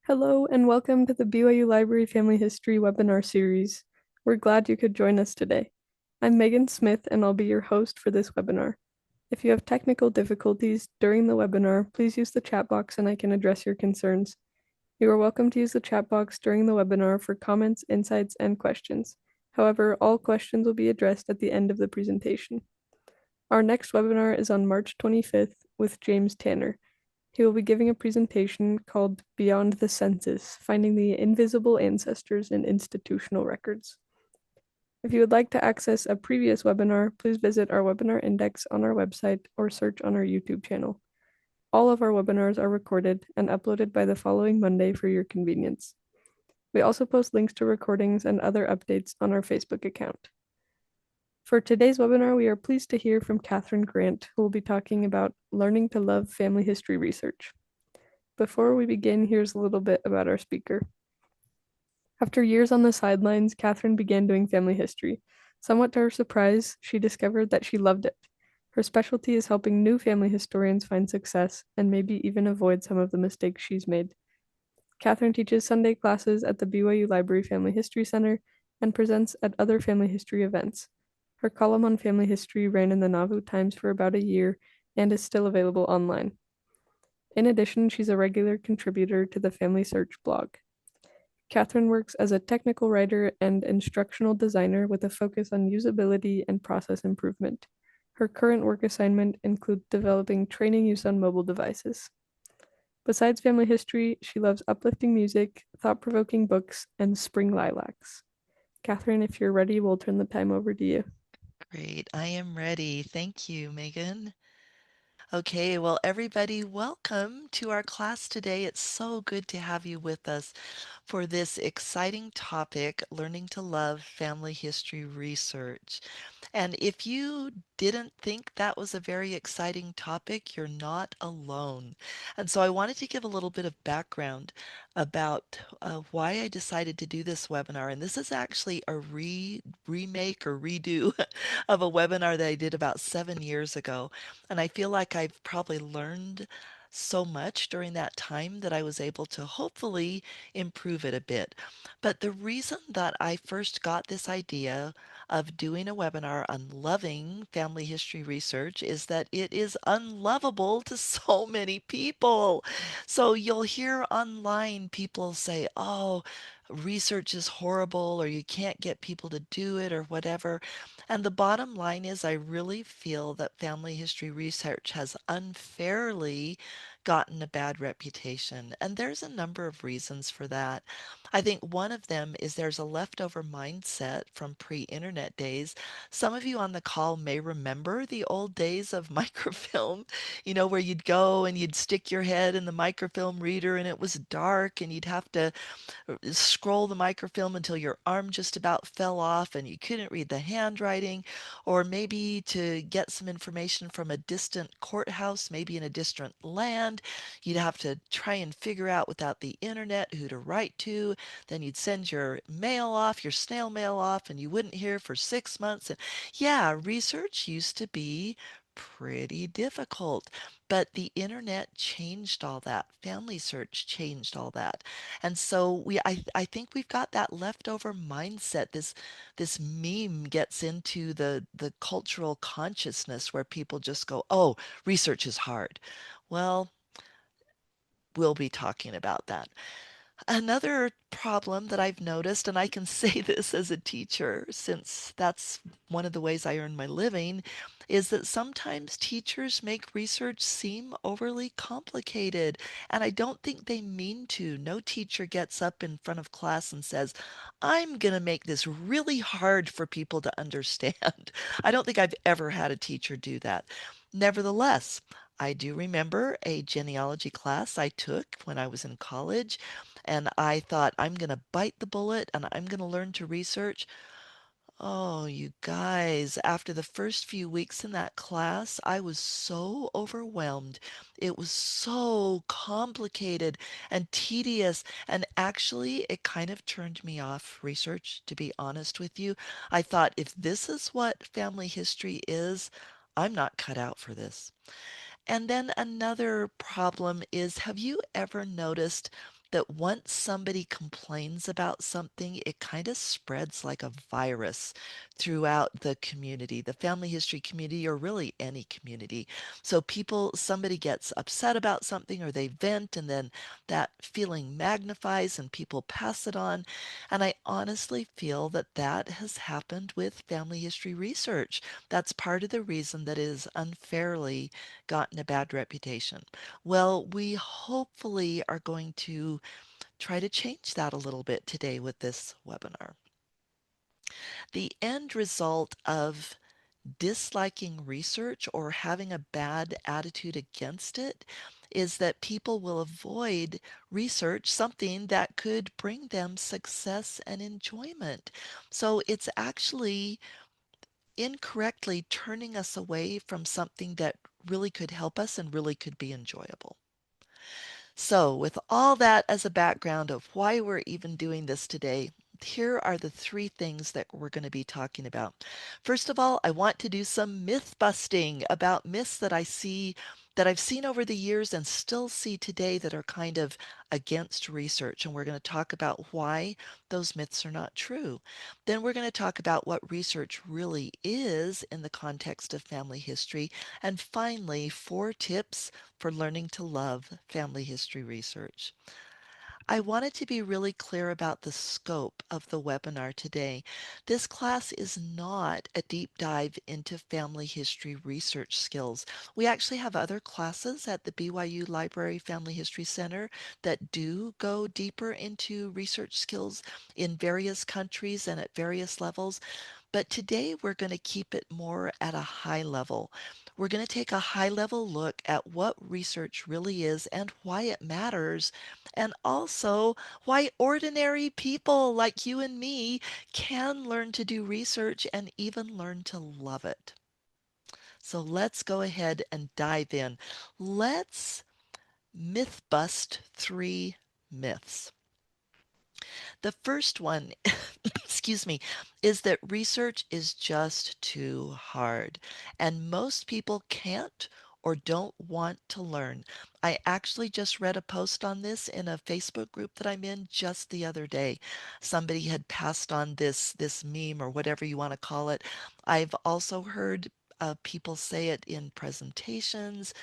Hello and welcome to the BYU Library Family History webinar series. We're glad you could join us today. I'm Megan Smith and I'll be your host for this webinar. If you have technical difficulties during the webinar, please use the chat box and I can address your concerns. You are welcome to use the chat box during the webinar for comments, insights, and questions. However, all questions will be addressed at the end of the presentation. Our next webinar is on March 25th with James Tanner. He will be giving a presentation called Beyond the Census, Finding the Invisible Ancestors in Institutional Records. If you would like to access a previous webinar, please visit our webinar index on our website or search on our YouTube channel. All of our webinars are recorded and uploaded by the following Monday for your convenience. We also post links to recordings and other updates on our Facebook account. For today's webinar, we are pleased to hear from Kathryn Grant, who will be talking about learning to love family history research. Before we begin, here's a little bit about our speaker. After years on the sidelines, Kathryn began doing family history. Somewhat to her surprise, she discovered that she loved it. Her specialty is helping new family historians find success and maybe even avoid some of the mistakes she's made. Kathryn teaches Sunday classes at the BYU Library Family History Center and presents at other family history events. Her column on family history ran in the Nauvoo Times for about a year and is still available online. In addition, she's a regular contributor to the Family Search blog. Kathryn works as a technical writer and instructional designer with a focus on usability and process improvement. Her current work assignment includes developing training use on mobile devices. Besides family history, she loves uplifting music, thought-provoking books, and spring lilacs. Kathryn, if you're ready, we'll turn the time over to you. Great. I am ready. Thank you, Megan. Okay, well, everybody, welcome to our class today. It's so good to have you with us for this exciting topic, learning to love family history research. And if you didn't think that was a very exciting topic, you're not alone. And so I wanted to give a little bit of background about why I decided to do this webinar. And this is actually a remake or redo of a webinar that I did about 7 years ago. And I feel like I've probably learned so much during that time that I was able to hopefully improve it a bit. But the reason that I first got this idea of doing a webinar on loving family history research is that it is unlovable to so many people. So you'll hear online people say, oh, research is horrible, or you can't get people to do it, or whatever. And the bottom line is, I really feel that family history research has unfairly gotten a bad reputation. And there's a number of reasons for that. I think one of them is there's a leftover mindset from pre-internet days. Some of you on the call may remember the old days of microfilm, where you'd go and you'd stick your head in the microfilm reader and it was dark and you'd have to scroll the microfilm until your arm just about fell off and you couldn't read the handwriting, or maybe to get some information from a distant courthouse, maybe in a distant land, you'd have to try and figure out without the internet who to write to. Then you'd send your mail off, your snail mail off, and you wouldn't hear for 6 months. And yeah, research used to be pretty difficult. But the internet changed all that. Family search changed all that. And so I think we've got that leftover mindset. This meme gets into the cultural consciousness where people just go, "Oh, research is hard." Well, we'll be talking about that. Another problem that I've noticed, and I can say this as a teacher since that's one of the ways I earn my living, is that sometimes teachers make research seem overly complicated. And I don't think they mean to. No teacher gets up in front of class and says, I'm going to make this really hard for people to understand. I don't think I've ever had a teacher do that. Nevertheless, I do remember a genealogy class I took when I was in college, and I thought, I'm going to bite the bullet and I'm going to learn to research. Oh, you guys, after the first few weeks in that class, I was so overwhelmed. It was so complicated and tedious, and actually, it kind of turned me off research, to be honest with you. I thought, if this is what family history is, I'm not cut out for this. And then another problem is, have you ever noticed that once somebody complains about something, it kind of spreads like a virus throughout the community, the family history community, or really any community. So somebody gets upset about something or they vent, and then that feeling magnifies and people pass it on. And I honestly feel that that has happened with family history research. That's part of the reason that it has unfairly gotten a bad reputation. Well, we hopefully are going to try to change that a little bit today with this webinar. The end result of disliking research or having a bad attitude against it is that people will avoid research, something that could bring them success and enjoyment. So it's actually incorrectly turning us away from something that really could help us and really could be enjoyable. So, with all that as a background of why we're even doing this today, here are the three things that we're going to be talking about. First of all, I want to do some myth busting about myths that I've seen over the years and still see today that are kind of against research. And we're going to talk about why those myths are not true. Then we're going to talk about what research really is in the context of family history. And finally, 4 tips for learning to love family history research. I wanted to be really clear about the scope of the webinar today. This class is not a deep dive into family history research skills. We actually have other classes at the BYU Library Family History Center that do go deeper into research skills in various countries and at various levels. But today we're going to keep it more at a high level. We're going to take a high level look at what research really is and why it matters, and also why ordinary people like you and me can learn to do research and even learn to love it. So let's go ahead and dive in. Let's myth bust 3 myths. The first one, excuse me, is that research is just too hard, and most people can't or don't want to learn. I actually just read a post on this in a Facebook group that I'm in just the other day. Somebody had passed on this meme or whatever you want to call it. I've also heard people say it in presentations.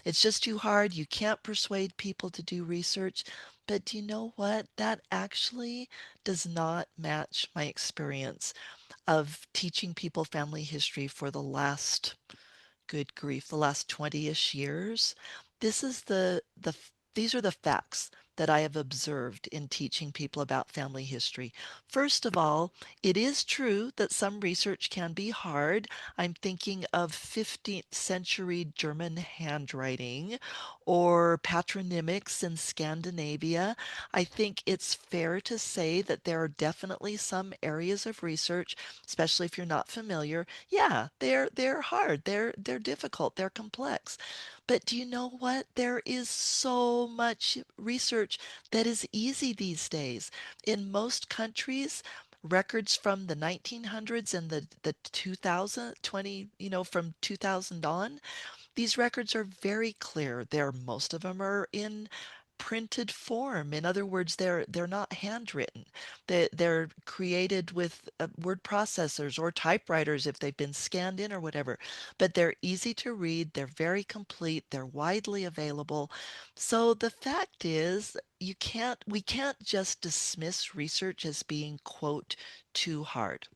It's just too hard. You can't persuade people to do research. But do you know what? That actually does not match my experience of teaching people family history for the last, good grief, the last 20-ish years. This is these are the facts that I have observed in teaching people about family history. First of all, it is true that some research can be hard. I'm thinking of 15th century German handwriting or patronymics in Scandinavia. I think it's fair to say that there are definitely some areas of research, especially if you're not familiar. Yeah, they're hard. They're difficult. They're complex. But do you know what? There is so much research that is easy these days. In most countries, records from the 1900s and the 2020, from 2000 on, these records are very clear. Most of them are in printed form. In other words, they're not handwritten. They're created with word processors or typewriters if they've been scanned in or whatever. But they're easy to read. They're very complete. They're widely available. So the fact is, we can't just dismiss research as being, quote, too hard,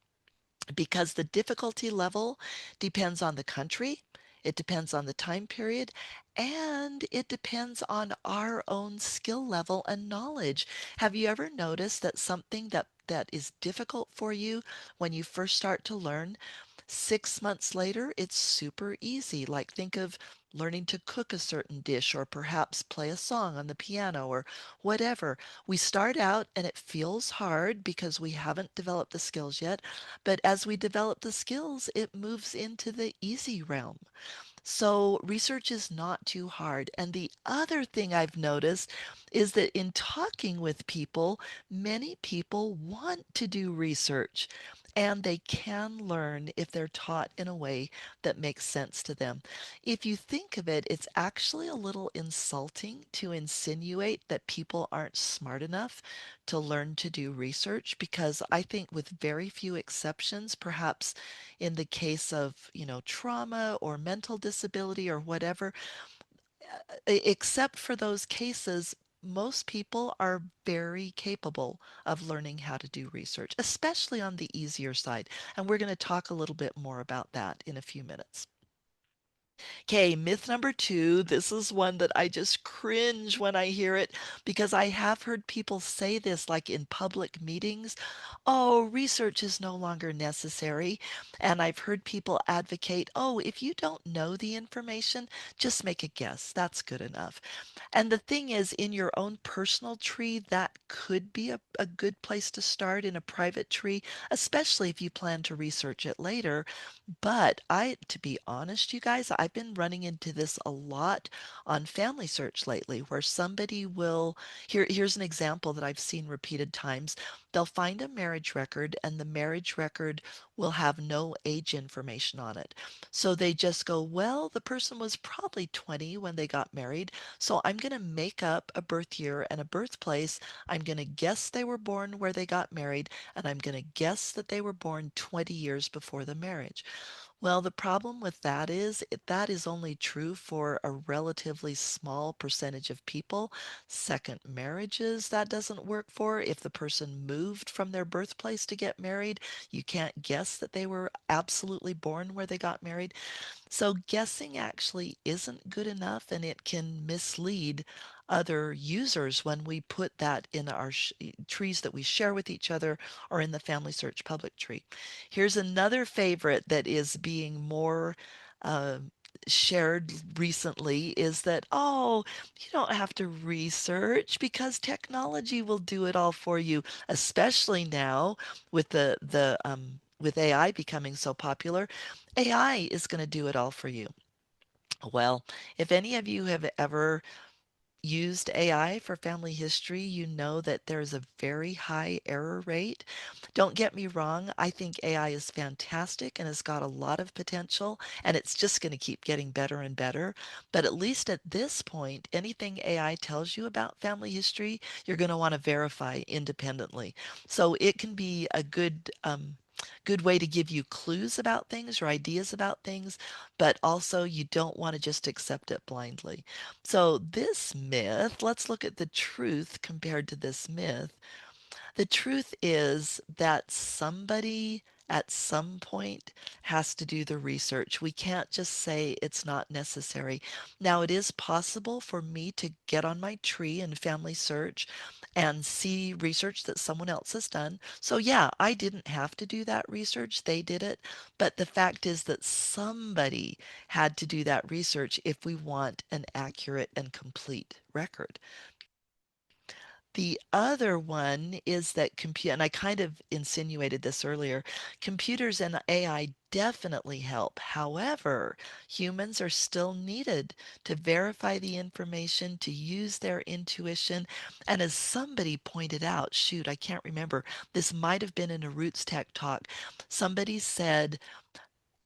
because the difficulty level depends on the country, it depends on the time period, and it depends on our own skill level and knowledge. Have you ever noticed that something that is difficult for you when you first start to learn, 6 months later, it's super easy? Like, think of learning to cook a certain dish or perhaps play a song on the piano or whatever. We start out and it feels hard because we haven't developed the skills yet. But as we develop the skills, it moves into the easy realm. So research is not too hard. And the other thing I've noticed is that in talking with people, many people want to do research. and they can learn if they're taught in a way that makes sense to them. If you think of it, it's actually a little insulting to insinuate that people aren't smart enough to learn to do research because I think with very few exceptions, perhaps in the case of, trauma or mental disability or whatever, except for those cases, most people are very capable of learning how to do research, especially on the easier side. And we're going to talk a little bit more about that in a few minutes. Okay, myth number two. This is one that I just cringe when I hear it because I have heard people say this like in public meetings. Oh, research is no longer necessary. And I've heard people advocate, oh, if you don't know the information, just make a guess. That's good enough. And the thing is, in your own personal tree, that could be a good place to start in a private tree, especially if you plan to research it later. But to be honest, you guys, I've been running into this a lot on Family Search lately, where somebody will, here's an example that I've seen repeated times. They'll find a marriage record, and the marriage record will have no age information on it. So they just go, well, the person was probably 20 when they got married. So I'm going to make up a birth year and a birthplace. I'm going to guess they were born where they got married, and I'm going to guess that they were born 20 years before the marriage. Well, the problem with that is that is only true for a relatively small percentage of people. Second marriages, that doesn't work for. If the person moved from their birthplace to get married, you can't guess that they were absolutely born where they got married. So guessing actually isn't good enough, and it can mislead other users when we put that in our trees that we share with each other or in the Family Search public tree. Here's another favorite that is being more uh, shared recently is that, oh, you don't have to research because technology will do it all for you, especially now with with AI becoming so popular. AI is going to do it all for you. Well, if any of you have ever used AI for family history, you know that there's a very high error rate. Don't get me wrong, I think AI is fantastic and has got a lot of potential, and it's just going to keep getting better and better. But at least at this point, anything AI tells you about family history, you're going to want to verify independently. So it can be a good way to give you clues about things or ideas about things, but also you don't want to just accept it blindly. So, this myth, let's look at the truth compared to this myth. The truth is that somebody at some point has to do the research. We can't just say it's not necessary. Now, it is possible for me to get on my tree in Family Search and see research that someone else has done. So, yeah, I didn't have to do that research, they did it. But the fact is that somebody had to do that research if we want an accurate and complete record. The other one is that and I kind of insinuated this earlier, computers and AI definitely help. However, humans are still needed to verify the information, to use their intuition. And as somebody pointed out, shoot, I can't remember, this might have been in a Roots Tech talk. Somebody said,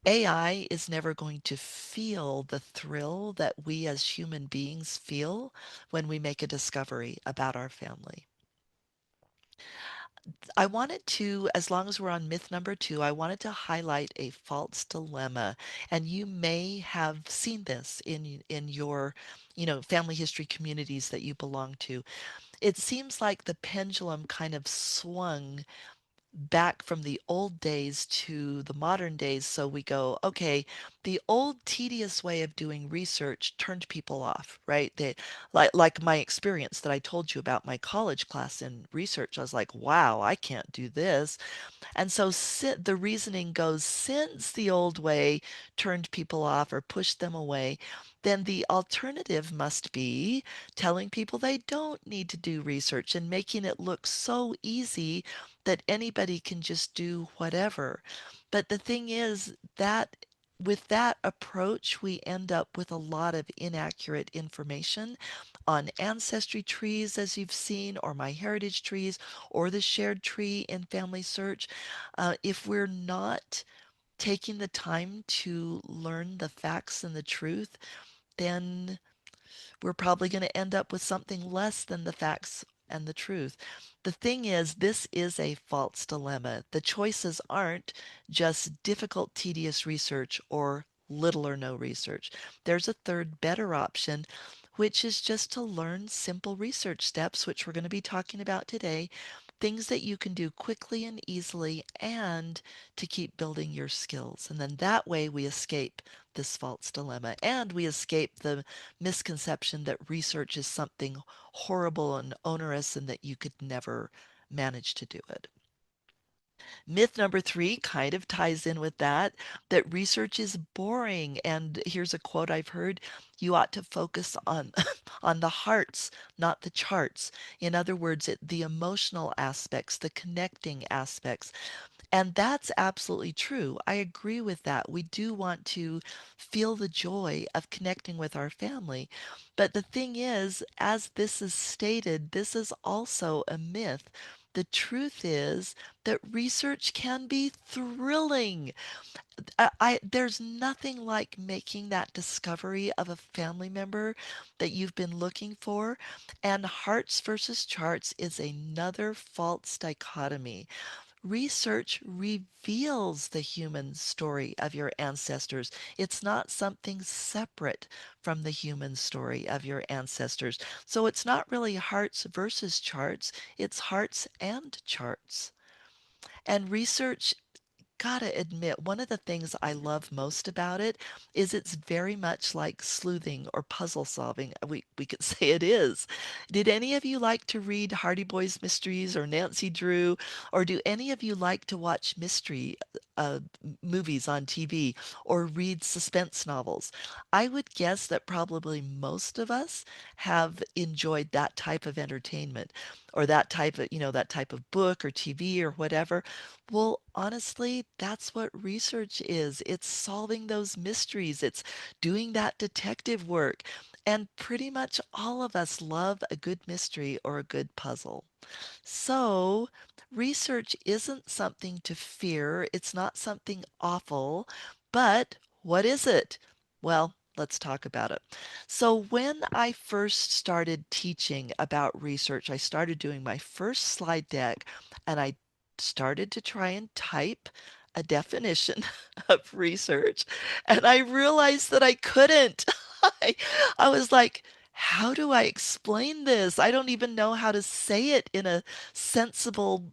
AI is never going to feel the thrill that we as human beings feel when we make a discovery about our family. I wanted to, as long as we're on myth number two, I wanted to highlight a false dilemma. And you may have seen this in your, family history communities that you belong to. It seems like the pendulum kind of swung back from the old days to the modern days. So we go, okay, the old tedious way of doing research turned people off, right? They like my experience that I told you about my college class in research. I was like, wow, I can't do this. And so the reasoning goes, since the old way turned people off or pushed them away, then the alternative must be telling people they don't need to do research and making it look so easy that anybody can just do whatever. But the thing is that with that approach, we end up with a lot of inaccurate information on ancestry trees, as you've seen, or my heritage trees, or the shared tree in Family Search. If we're not taking the time to learn the facts and the truth, then we're probably going to end up with something less than the facts and the truth. The thing is, this is a false dilemma. The choices aren't just difficult, tedious research or little or no research. There's a third, better option, which is just to learn simple research steps, which we're going to be talking about today, things that you can do quickly and easily and to keep building your skills. And then that way we escape this false dilemma and we escape the misconception that research is something horrible and onerous and that you could never manage to do it. Myth number three kind of ties in with that, that research is boring. And here's a quote I've heard: you ought to focus on on the hearts, not the charts. In other words, the emotional aspects, the connecting aspects. And that's absolutely true. I agree with that. We do want to feel the joy of connecting with our family. But the thing is, as this is stated, this is also a myth. The truth is that research can be thrilling. There's nothing like making that discovery of a family member that you've been looking for. And hearts versus charts is another false dichotomy. Research reveals the human story of your ancestors. It's not something separate from the human story of your ancestors. So it's not really hearts versus charts, it's hearts and charts. And research, gotta admit, one of the things I love most about it is it's very much like sleuthing or puzzle solving. We could say it is. Did any of you like to read Hardy Boys Mysteries or Nancy Drew? Or do any of you like to watch mystery movies on TV or read suspense novels? I would guess that probably most of us have enjoyed that type of entertainment or that type of, that type of book or TV or whatever. Well, honestly, that's what research is. It's solving those mysteries. It's doing that detective work. And pretty much all of us love a good mystery or a good puzzle. So, research isn't something to fear. It's not something awful. But what is it? Well, let's talk about it. So, when I first started teaching about research, I started doing my first slide deck and I started to try and type a definition of research. And I realized that I couldn't. I, I was like, how do I explain this? I don't even know how to say it in a sensible,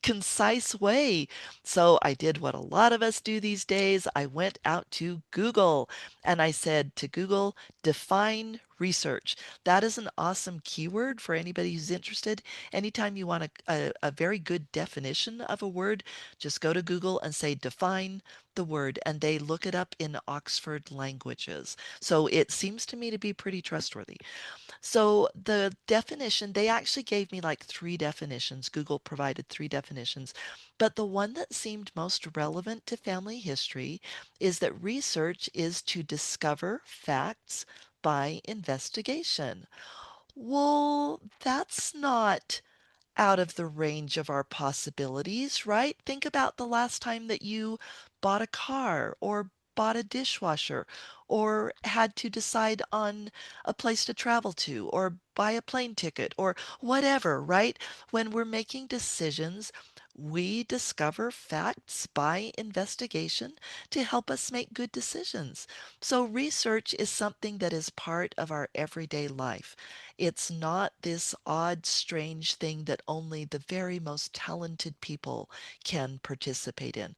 concise way. So I did what a lot of us do these days. I went out to Google and I said to Google, define research. That is an awesome keyword for anybody who's interested. Anytime you want a very good definition of a word, just go to Google and say define the word, and they look it up in Oxford languages. So it seems to me to be pretty trustworthy. So the definition, they actually gave me like three definitions. Google provided three definitions. But the one that seemed most relevant to family history is that research is to discover facts by investigation. Well, that's not out of the range of our possibilities, right? Think about the last time that you bought a car or bought a dishwasher or had to decide on a place to travel to or buy a plane ticket or whatever, right? When we're making decisions, we discover facts by investigation to help us make good decisions. So, research is something that is part of our everyday life. It's not this odd, strange thing that only the very most talented people can participate in.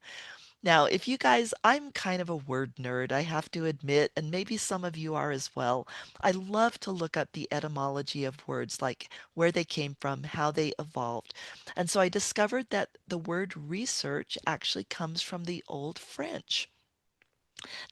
Now, if you guys, I'm kind of a word nerd, I have to admit, and maybe some of you are as well. I love to look up the etymology of words, like where they came from, how they evolved. And so I discovered that the word research actually comes from the Old French.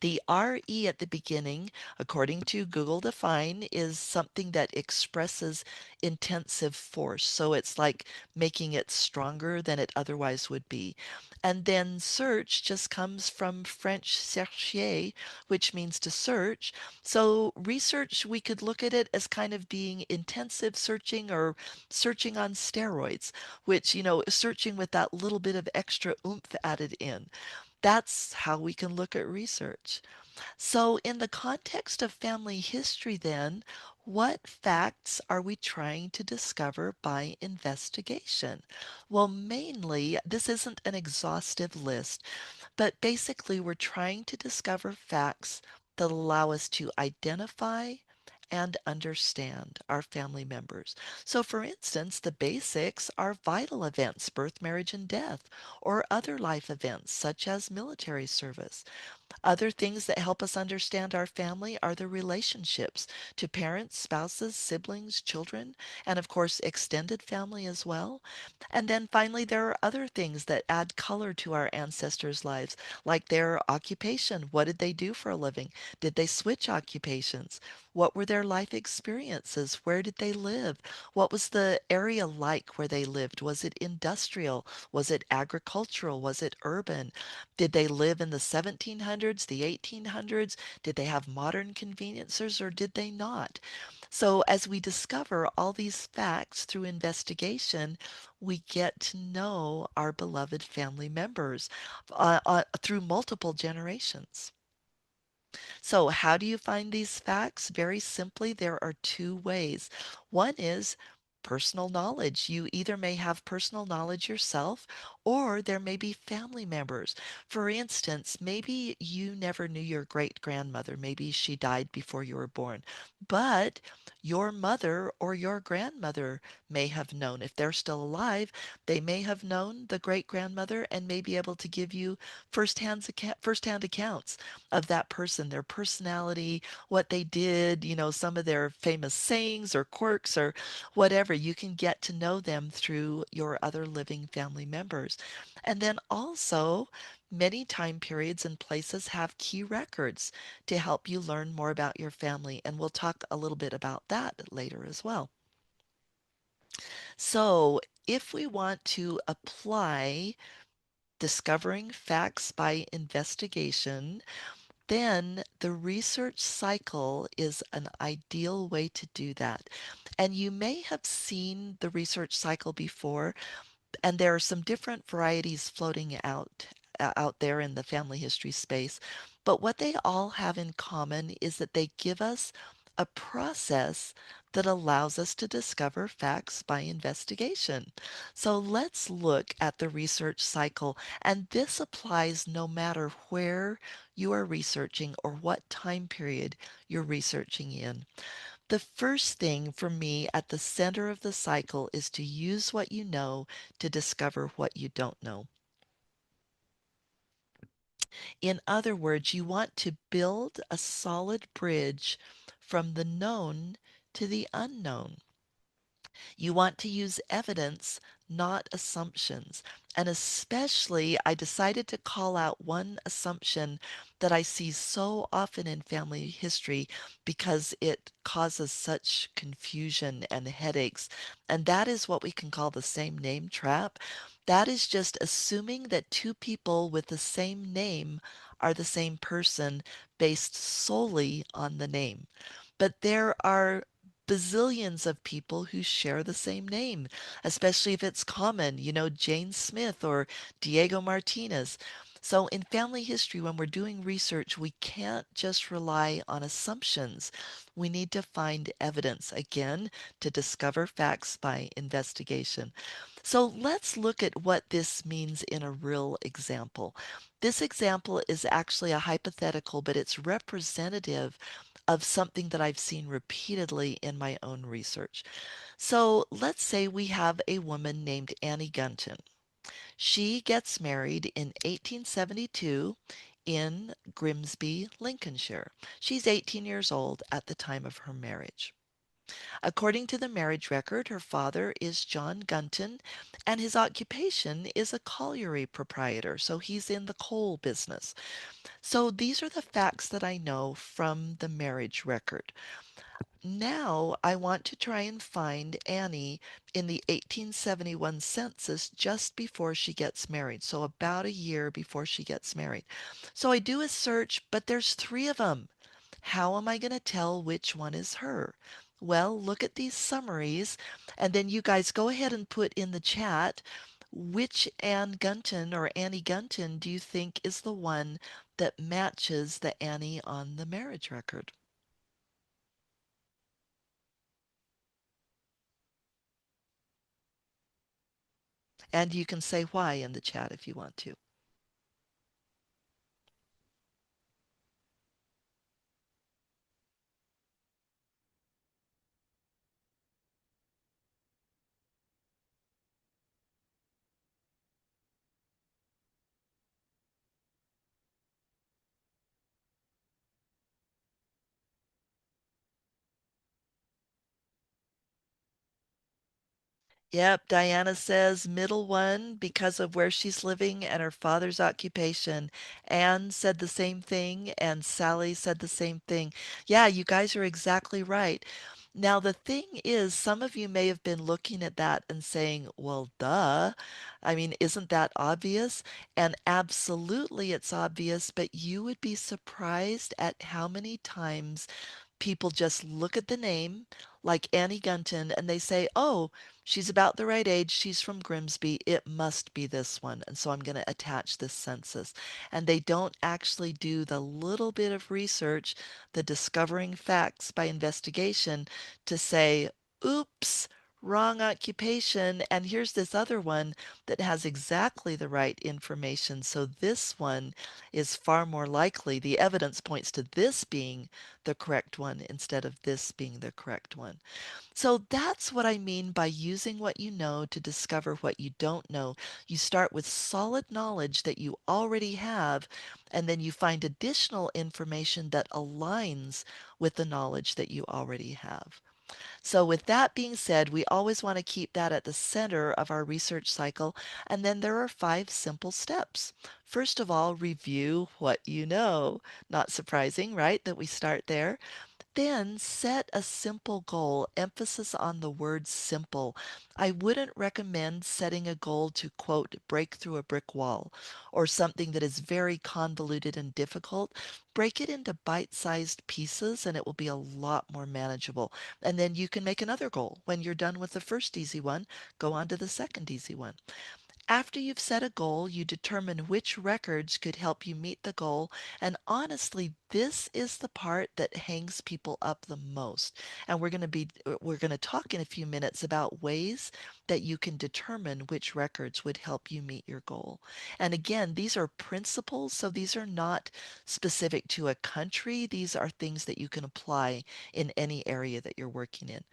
The RE at the beginning, according to Google Define, is something that expresses intensive force. So it's like making it stronger than it otherwise would be. And then search just comes from French chercher, which means to search. So research, we could look at it as kind of being intensive searching or searching on steroids, which, searching with that little bit of extra oomph added in. That's how we can look at research. So, in the context of family history, then, what facts are we trying to discover by investigation? Well, mainly, this isn't an exhaustive list, but basically, we're trying to discover facts that allow us to identify and understand our family members. So, for instance, the basics are vital events, birth, marriage, and death, or other life events such as military service. Other things that help us understand our family are the relationships to parents, spouses, siblings, children, and of course, extended family as well. And then finally, there are other things that add color to our ancestors' lives, like their occupation. What did they do for a living? Did they switch occupations? What were their life experiences? Where did they live? What was the area like where they lived? Was it industrial? Was it agricultural? Was it urban? Did they live in the 1700s, the 1800s? Did they have modern conveniences or did they not? So, as we discover all these facts through investigation, we get to know our beloved family members through multiple generations. So, how do you find these facts? Very simply, there are two ways. One is personal knowledge. You either may have personal knowledge yourself, or there may be family members. For instance, maybe you never knew your great grandmother. Maybe she died before you were born, but your mother or your grandmother may have known. If they're still alive, they may have known the great grandmother and may be able to give you firsthand accounts of that person, their personality, what they did, some of their famous sayings or quirks or whatever. You can get to know them through your other living family members. And then also, many time periods and places have key records to help you learn more about your family. And we'll talk a little bit about that later as well. So, if we want to apply discovering facts by investigation, then the research cycle is an ideal way to do that. And you may have seen the research cycle before, and there are some different varieties floating out there in the family history space. But what they all have in common is that they give us a process that allows us to discover facts by investigation. So let's look at the research cycle, and this applies no matter where you are researching or what time period you're researching in. The first thing for me at the center of the cycle is to use what you know to discover what you don't know. In other words, you want to build a solid bridge from the known to the unknown. You want to use evidence, not assumptions. And especially, I decided to call out one assumption that I see so often in family history because it causes such confusion and headaches. And that is what we can call the same name trap. That is just assuming that two people with the same name are the same person based solely on the name. But there are bazillions of people who share the same name, especially if it's common, Jane Smith or Diego Martinez. So in family history, when we're doing research, we can't just rely on assumptions. We need to find evidence, again, to discover facts by investigation. So let's look at what this means in a real example. This example is actually a hypothetical, but it's representative of something that I've seen repeatedly in my own research. So let's say we have a woman named Annie Gunton. She gets married in 1872 in Grimsby, Lincolnshire. She's 18 years old at the time of her marriage. According to the marriage record, her father is John Gunton, and his occupation is a colliery proprietor, so he's in the coal business. So these are the facts that I know from the marriage record. Now I want to try and find Annie in the 1871 census just before she gets married, so about a year before she gets married. So I do a search, but there's three of them. How am I going to tell which one is her? Well, look at these summaries, and then you guys go ahead and put in the chat which Anne Gunton or Annie Gunton do you think is the one that matches the Annie on the marriage record? And you can say why in the chat if you want to. Yep, Diana says middle one because of where she's living and her father's occupation. Anne said the same thing, and Sally said the same thing. Yeah, you guys are exactly right. Now, the thing is, some of you may have been looking at that and saying, well, duh. I mean, isn't that obvious? And absolutely it's obvious, but you would be surprised at how many times people just look at the name, like Annie Gunton, and they say, oh, she's about the right age. She's from Grimsby. It must be this one. And so I'm going to attach this census. And they don't actually do the little bit of research, the discovering facts by investigation to say, oops, wrong occupation. And here's this other one that has exactly the right information. So this one is far more likely. The evidence points to this being the correct one instead of this being the correct one. So that's what I mean by using what you know to discover what you don't know. You start with solid knowledge that you already have, and then you find additional information that aligns with the knowledge that you already have. So, with that being said, we always want to keep that at the center of our research cycle. And then there are five simple steps. First of all, review what you know. Not surprising, right, that we start there. Then set a simple goal, emphasis on the word simple. I wouldn't recommend setting a goal to, quote, break through a brick wall or something that is very convoluted and difficult. Break it into bite sized pieces and it will be a lot more manageable. And then you can make another goal. When you're done with the first easy one, go on to the second easy one. After you've set a goal, you determine which records could help you meet the goal. And honestly, this is the part that hangs people up the most. And we're going to talk in a few minutes about ways that you can determine which records would help you meet your goal. And again, these are principles, so these are not specific to a country. These are things that you can apply in any area that you're working in.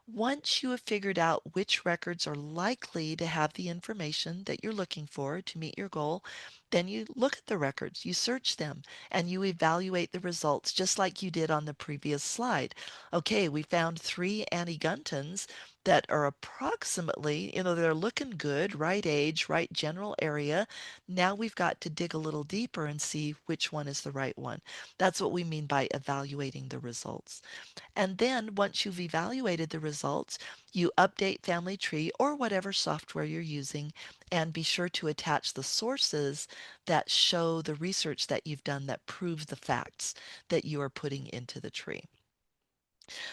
Once you have figured out which records are likely to have the information that you're looking for to meet your goal, then you look at the records, you search them, and you evaluate the results just like you did on the previous slide. Okay, we found three Annie Guntons that are approximately, they're looking good, right age, right general area. Now we've got to dig a little deeper and see which one is the right one. That's what we mean by evaluating the results. And then once you've evaluated the results, you update Family Tree or whatever software you're using, and be sure to attach the sources that show the research that you've done that proves the facts that you are putting into the tree.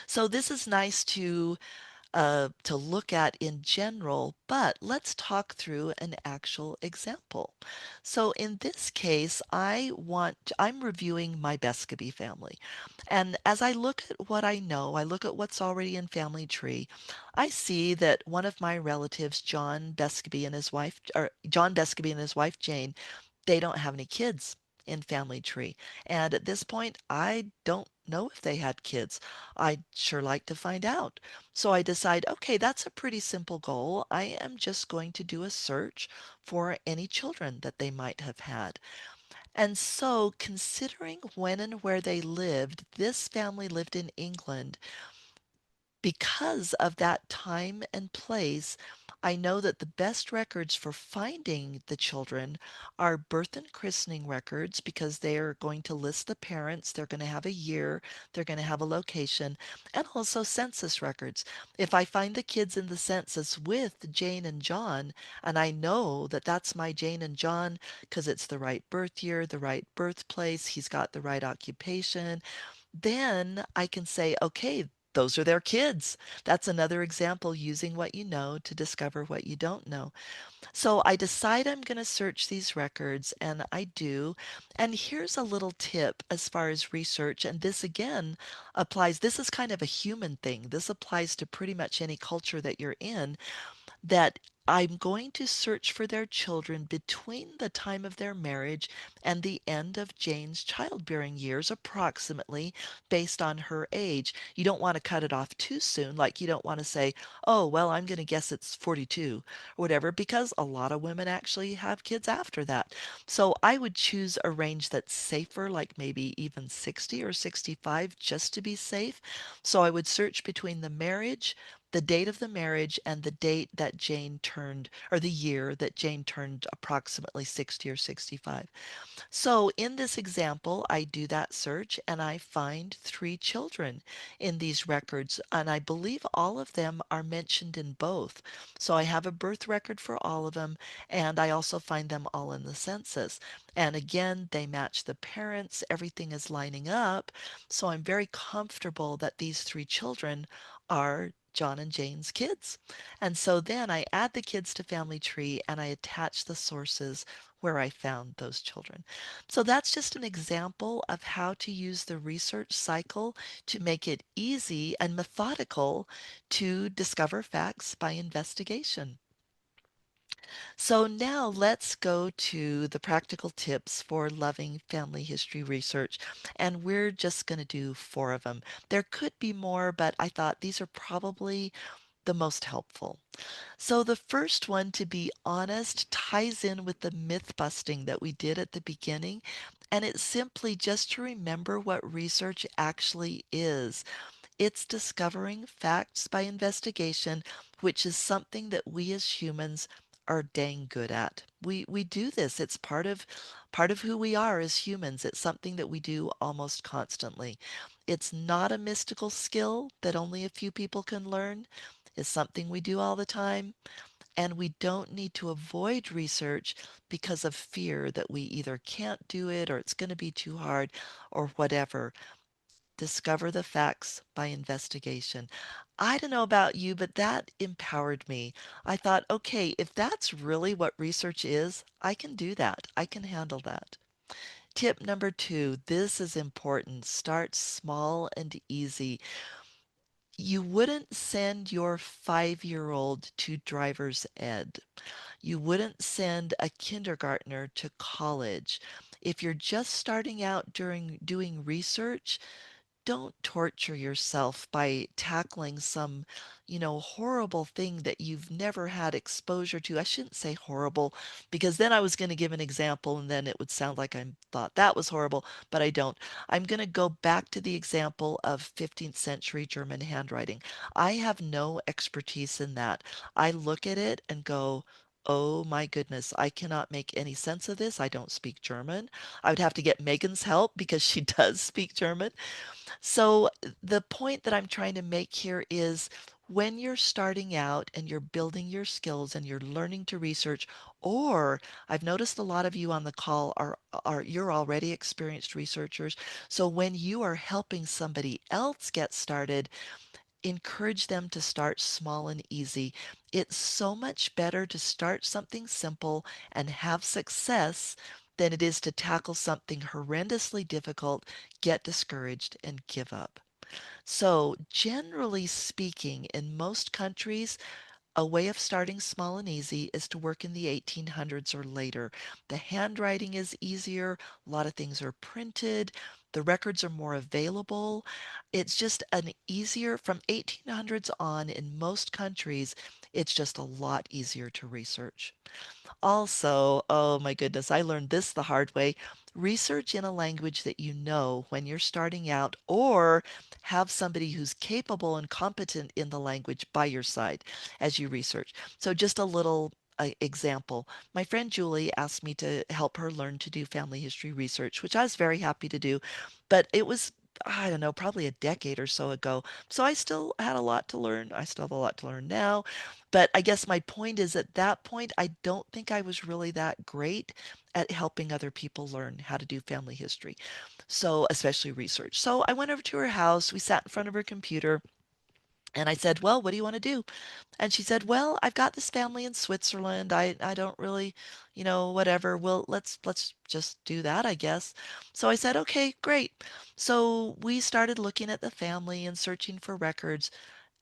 So this is nice to look at in general, but let's talk through an actual example. So in this case, I'm reviewing my Bescabie family. And as I look at what I know, I look at what's already in Family Tree, I see that one of my relatives, John Bescabie and his wife Jane, they don't have any kids in Family Tree. And at this point, I don't know if they had kids. I'd sure like to find out. So I decide, okay, that's a pretty simple goal. I am just going to do a search for any children that they might have had. And so, considering when and where they lived, this family lived in England. Because of that time and place, I know that the best records for finding the children are birth and christening records because they are going to list the parents, they're going to have a year, they're going to have a location, and also census records. If I find the kids in the census with Jane and John, and I know that that's my Jane and John because it's the right birth year, the right birthplace, he's got the right occupation, then I can say, okay, those are their kids. That's another example using what you know to discover what you don't know. So I decide I'm going to search these records, and I do. And here's a little tip as far as research. And this again applies, this is kind of a human thing. This applies to pretty much any culture that you're in, that I'm going to search for their children between the time of their marriage and the end of Jane's childbearing years, approximately based on her age. You don't want to cut it off too soon. Like, you don't want to say, oh, well, I'm going to guess it's 42 or whatever, because a lot of women actually have kids after that. So I would choose a range that's safer, like maybe even 60 or 65, just to be safe. So I would search between the marriage, the date of the marriage, and the date that Jane turned, or the year that Jane turned approximately 60 or 65. So in this example, I do that search and I find three children in these records, and I believe all of them are mentioned in both. So I have a birth record for all of them, and I also find them all in the census. And again, they match the parents, everything is lining up. So I'm very comfortable that these three children are John and Jane's kids. And so then I add the kids to Family Tree and I attach the sources where I found those children. So that's just an example of how to use the research cycle to make it easy and methodical to discover facts by investigation. So now let's go to the practical tips for loving family history research. And we're just going to do four of them. There could be more, but I thought these are probably the most helpful. So the first one, to be honest, ties in with the myth busting that we did at the beginning. And it's simply just to remember what research actually is. It's discovering facts by investigation, which is something that we as humans are dang good at. We do this. It's part of who we are as humans. It's something that we do almost constantly. It's not a mystical skill that only a few people can learn. It's something we do all the time, and we don't need to avoid research because of fear that we either can't do it or it's going to be too hard or whatever. Discover the facts by investigation. I don't know about you, but that empowered me. I thought, okay, if that's really what research is, I can do that. I can handle that. Tip number two, this is important. Start small and easy. You wouldn't send your 5-year-old to driver's ed. You wouldn't send a kindergartner to college. If you're just starting out during doing research, don't torture yourself by tackling some, horrible thing that you've never had exposure to. I shouldn't say horrible because then I was going to give an example and then it would sound like I thought that was horrible, but I don't. I'm going to go back to the example of 15th century German handwriting. I have no expertise in that. I look at it and go, oh my goodness, I cannot make any sense of this. I don't speak German. I would have to get Megan's help because she does speak German. So the point that I'm trying to make here is when you're starting out and you're building your skills and you're learning to research, or I've noticed a lot of you on the call are you're already experienced researchers. So when you are helping somebody else get started, encourage them to start small and easy. It's so much better to start something simple and have success than it is to tackle something horrendously difficult, get discouraged, and give up. So, generally speaking, in most countries, a way of starting small and easy is to work in the 1800s or later. The handwriting is easier, a lot of things are printed, the records are more available. It's just an easier, from 1800s on in most countries, It's just a lot easier to research. Also, oh my goodness, I learned this the hard way. Research in a language that you know when you're starting out, or have somebody who's capable and competent in the language by your side as you research. So, just a little example. My friend Julie asked me to help her learn to do family history research, which I was very happy to do. But it was, I don't know, probably a decade or so ago. So I still had a lot to learn. I still have a lot to learn now. But I guess my point is at that point, I don't think I was really that great at helping other people learn how to do family history. So, especially research. So, I went over to her house. We sat in front of her computer. And I said, "Well, what do you want to do?" And she said, "Well, I've got this family in Switzerland. I don't really, whatever. Well, let's just do that, I guess." So I said, "Okay, great." So we started looking at the family and searching for records,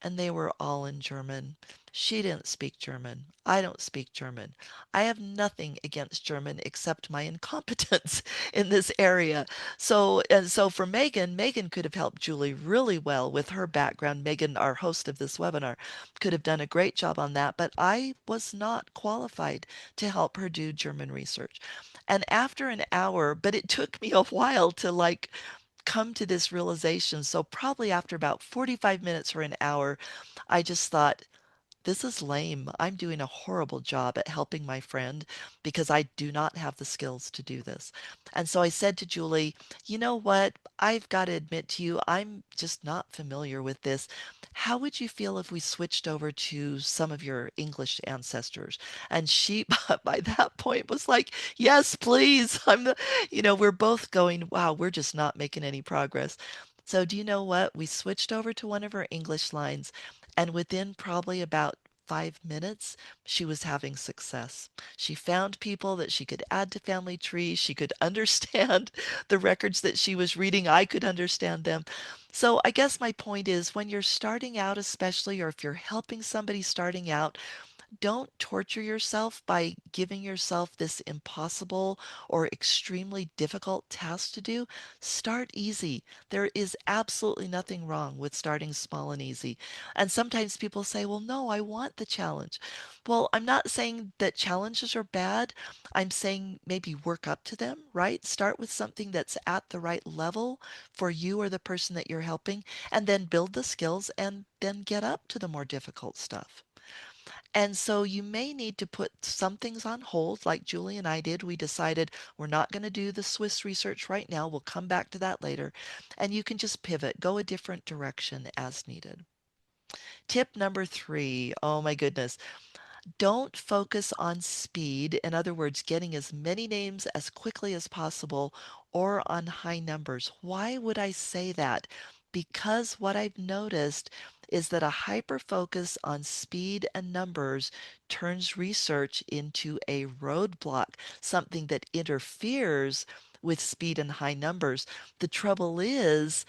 and they were all in German. She didn't speak German. I don't speak German. I have nothing against German except my incompetence in this area. So for Megan, Megan could have helped Julie really well with her background. Megan, our host of this webinar, could have done a great job on that, but I was not qualified to help her do German research. And after an hour, but it took me a while to come to this realization. So probably after about 45 minutes or an hour, I just thought, this is lame. I'm doing a horrible job at helping my friend because I do not have the skills to do this. And so I said to Julie, "You know what? I've got to admit to you, I'm just not familiar with this. How would you feel if we switched over to some of your English ancestors?" And she, by that point, was like, "Yes, please." We're both going, wow, we're just not making any progress. So, do you know what? We switched over to one of her English lines, and within probably about 5 minutes, she was having success. She found people that she could add to family trees. She could understand the records that she was reading. I could understand them. So I guess my point is when you're starting out, especially, or if you're helping somebody starting out, don't torture yourself by giving yourself this impossible or extremely difficult task to do. Start easy. There is absolutely nothing wrong with starting small and easy. And sometimes people say, well, no, I want the challenge. Well, I'm not saying that challenges are bad. I'm saying maybe work up to them, right? Start with something that's at the right level for you or the person that you're helping, and then build the skills and then get up to the more difficult stuff. And so you may need to put some things on hold, like Julie and I did. We decided we're not going to do the Swiss research right now. We'll come back to that later. And you can just pivot, go a different direction as needed. Tip number 3. Oh my goodness. Don't focus on speed, in other words, getting as many names as quickly as possible, or on high numbers. Why would I say that? Because what I've noticed is that a hyper focus on speed and numbers turns research into a roadblock, something that interferes with speed and high numbers. The trouble is,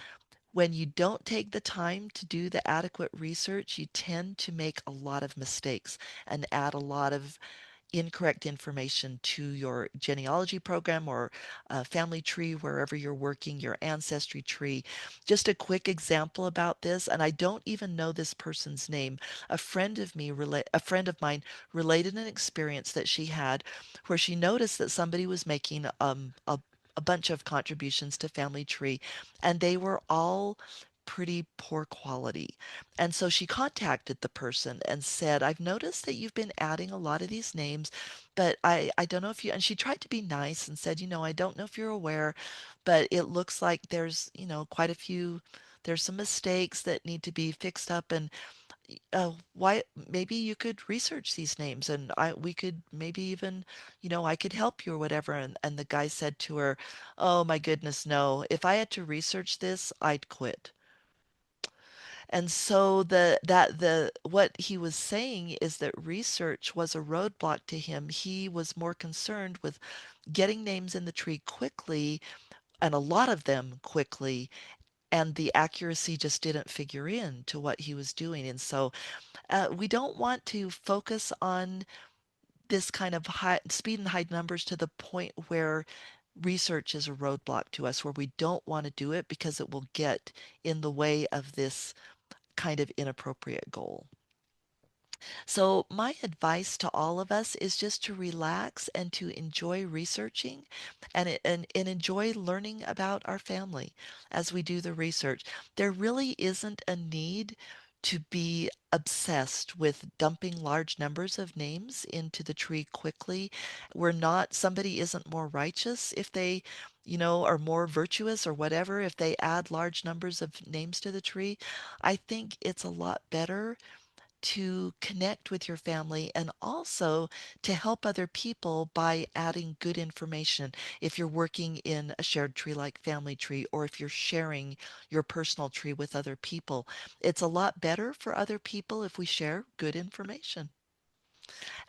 when you don't take the time to do the adequate research, you tend to make a lot of mistakes and add a lot of incorrect information to your genealogy program or family tree, wherever you're working, your ancestry tree. Just a quick example about this, and I don't even know this person's name. A friend of mine related an experience that she had where she noticed that somebody was making a bunch of contributions to family tree, and they were all pretty poor quality. And so she contacted the person and said, "I've noticed that you've been adding a lot of these names, but I don't know if you," and she tried to be nice and said, "I don't know if you're aware, but it looks like there's, quite a few, there's some mistakes that need to be fixed up. And why, maybe you could research these names and we could maybe even, I could help you or whatever." And the guy said to her, "Oh my goodness, no. If I had to research this, I'd quit." And so the what he was saying is that research was a roadblock to him. He was more concerned with getting names in the tree quickly, and a lot of them quickly, and the accuracy just didn't figure in to what he was doing. And so we don't want to focus on this kind of high speed and high numbers to the point where research is a roadblock to us, where we don't want to do it because it will get in the way of this kind of inappropriate goal. So, my advice to all of us is just to relax and to enjoy researching and enjoy learning about our family as we do the research. There really isn't a need to be obsessed with dumping large numbers of names into the tree quickly. Somebody isn't more righteous if they, are more virtuous or whatever if they add large numbers of names to the tree. I think it's a lot better to connect with your family and also to help other people by adding good information. If you're working in a shared tree like family tree, or if you're sharing your personal tree with other people, it's a lot better for other people if we share good information.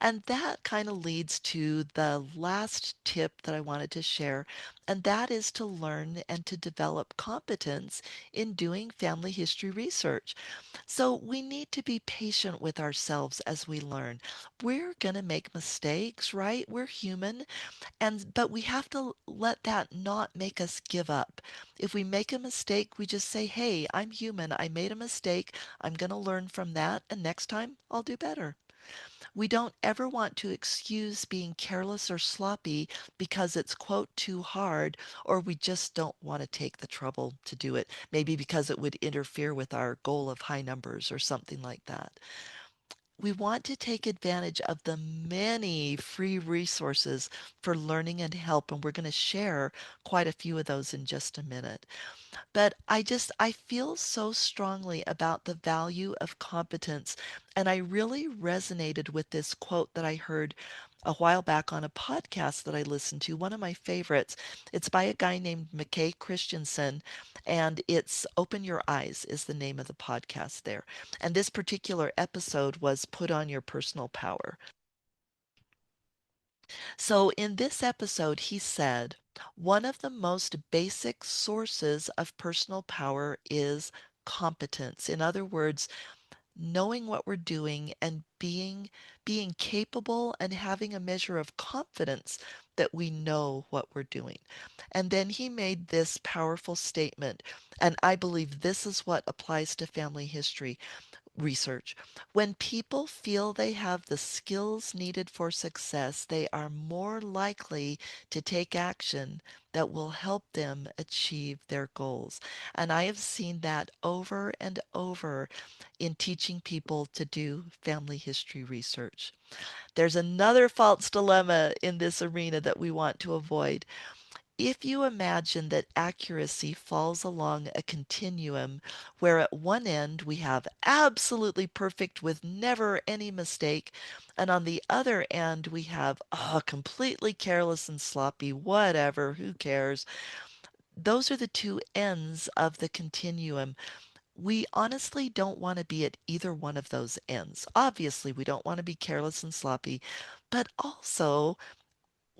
And that kind of leads to the last tip that I wanted to share, and that is to learn and to develop competence in doing family history research. So we need to be patient with ourselves as we learn. We're going to make mistakes, right? We're human, and but we have to let that not make us give up. If we make a mistake, we just say, "Hey, I'm human. I made a mistake. I'm going to learn from that, and next time I'll do better." We don't ever want to excuse being careless or sloppy because it's, quote, too hard, or we just don't want to take the trouble to do it, maybe because it would interfere with our goal of high numbers or something like that. We want to take advantage of the many free resources for learning and help, and we're going to share quite a few of those in just a minute. But I feel so strongly about the value of competence. And I really resonated with this quote that I heard a while back on a podcast that I listened to, one of my favorites. It's by a guy named McKay Christensen, and it's Open Your Eyes is the name of the podcast there. And this particular episode was Put on Your Personal Power. So, in this episode, he said, one of the most basic sources of personal power is competence. In other words, knowing what we're doing and being capable and having a measure of confidence that we know what we're doing. And then he made this powerful statement, and I believe this is what applies to family history research. When people feel they have the skills needed for success, they are more likely to take action that will help them achieve their goals. And I have seen that over and over in teaching people to do family history research. There's another false dilemma in this arena that we want to avoid. If you imagine that accuracy falls along a continuum where at one end we have absolutely perfect with never any mistake, and on the other end we have completely careless and sloppy, whatever, who cares? Those are the two ends of the continuum. We honestly don't want to be at either one of those ends. Obviously, we don't want to be careless and sloppy, but also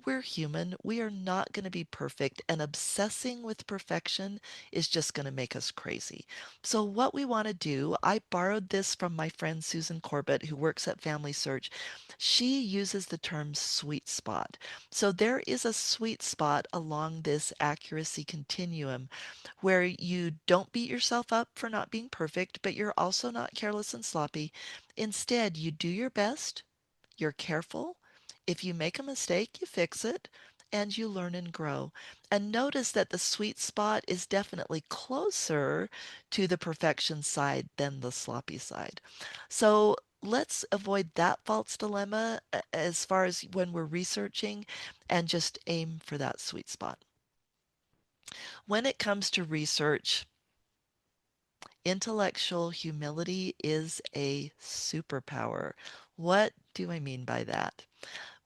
we're human. We are not going to be perfect, and obsessing with perfection is just going to make us crazy. So, what we want to do, I borrowed this from my friend Susan Corbett, who works at Family Search. She uses the term sweet spot. So, there is a sweet spot along this accuracy continuum where you don't beat yourself up for not being perfect, but you're also not careless and sloppy. Instead, you do your best, you're careful. If you make a mistake, you fix it and you learn and grow. And notice that the sweet spot is definitely closer to the perfection side than the sloppy side. So let's avoid that false dilemma as far as when we're researching and just aim for that sweet spot. When it comes to research, intellectual humility is a superpower. What do I mean by that?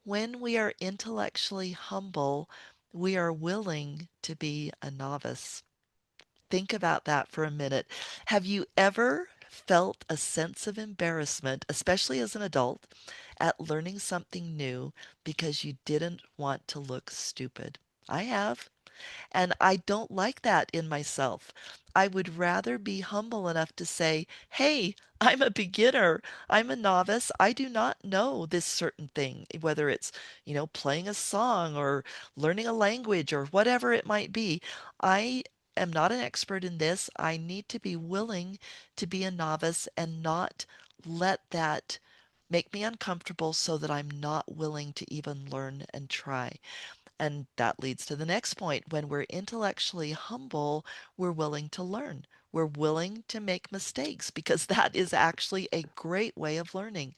When we are intellectually humble, we are willing to be a novice. Think about that for a minute. Have you ever felt a sense of embarrassment, especially as an adult, at learning something new because you didn't want to look stupid? I have. And I don't like that in myself. I would rather be humble enough to say, hey, I'm a beginner. I'm a novice. I do not know this certain thing, whether it's, playing a song or learning a language or whatever it might be. I am not an expert in this. I need to be willing to be a novice and not let that make me uncomfortable so that I'm not willing to even learn and try. And that leads to the next point. When we're intellectually humble, we're willing to learn. We're willing to make mistakes because that is actually a great way of learning.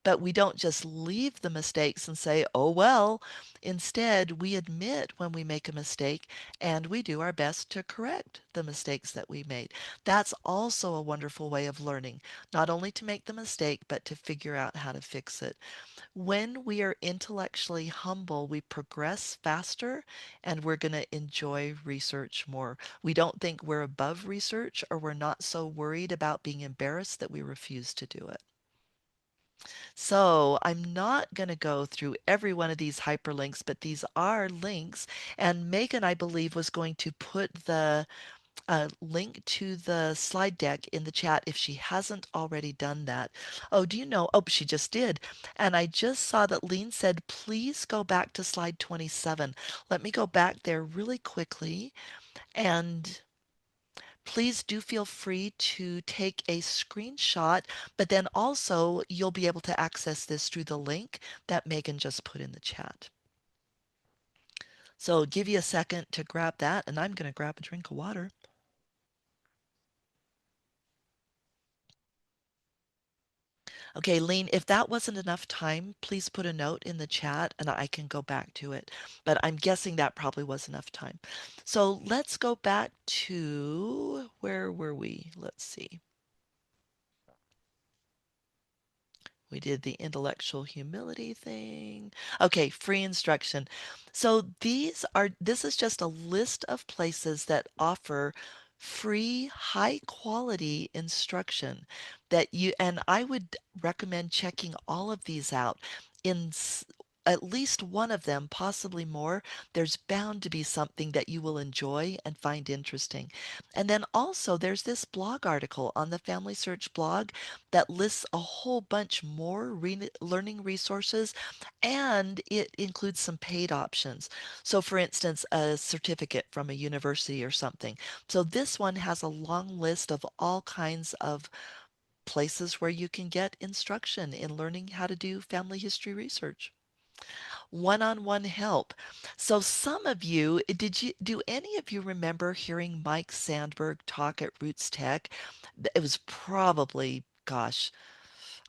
But we don't just leave the mistakes and say, oh, well. Instead, we admit when we make a mistake and we do our best to correct the mistakes that we made. That's also a wonderful way of learning, not only to make the mistake, but to figure out how to fix it. When we are intellectually humble, we progress faster and we're going to enjoy research more. We don't think we're above research, or we're not so worried about being embarrassed that we refuse to do it. So I'm not going to go through every one of these hyperlinks, but these are links. And Megan, I believe, was going to put the link to the slide deck in the chat if she hasn't already done that. Oh, do you know? Oh, she just did. And I just saw that Lean said, please go back to slide 27. Let me go back there really quickly. And please do feel free to take a screenshot, but then also you'll be able to access this through the link that Megan just put in the chat. So give you a second to grab that, and I'm going to grab a drink of water. Okay, Lean, if that wasn't enough time, please put a note in the chat and I can go back to it. But I'm guessing that probably was enough time. So let's go back to, where were we? Let's see. We did the intellectual humility thing. Okay, free instruction. So this is just a list of places that offer free, high quality instruction that you, and I would recommend checking all of these out. In at least one of them, possibly more, there's bound to be something that you will enjoy and find interesting. And then also, there's this blog article on the Family Search blog that lists a whole bunch more learning resources, and it includes some paid options. So, for instance, a certificate from a university or something. So, this one has a long list of all kinds of places where you can get instruction in learning how to do family history research. One-on-one help. So some of you, do any of you remember hearing Mike Sandberg talk at Roots Tech? It was probably, gosh,